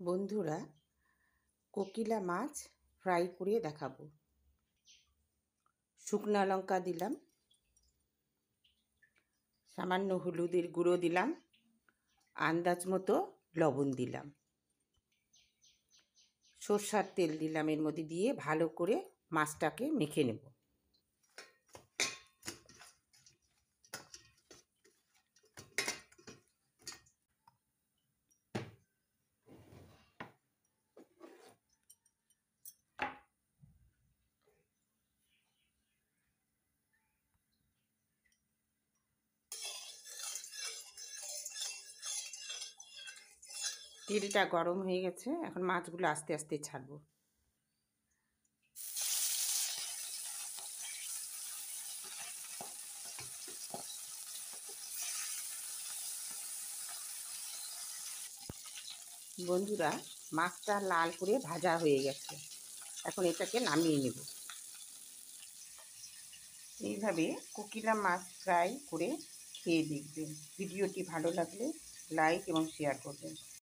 বন্ধুরা, কোকিলা মাছ ফ্রাই করে দেখাবো। শুকনো লঙ্কা দিলাম, সামান্য হলুদের গুঁড়ো দিলাম, আন্দাজ মতো লবণ দিলাম, সরষার তেল দিলাম, এর মধ্যে দিয়ে ভালো করে মাছটাকে মেখে নেব। তেলটা গরম হয়ে গেছে, এখন মাছগুলো আস্তে আস্তে ছাড়বো। বন্ধুরা, মাছটা লাল করে ভাজা হয়ে গেছে, এখন এটাকে নামিয়ে নেব। এইভাবে কোকিলা মাছ ফ্রাই করে খেয়ে দেখবেন। ভিডিওটি ভালো লাগলে লাইক এবং শেয়ার করবেন।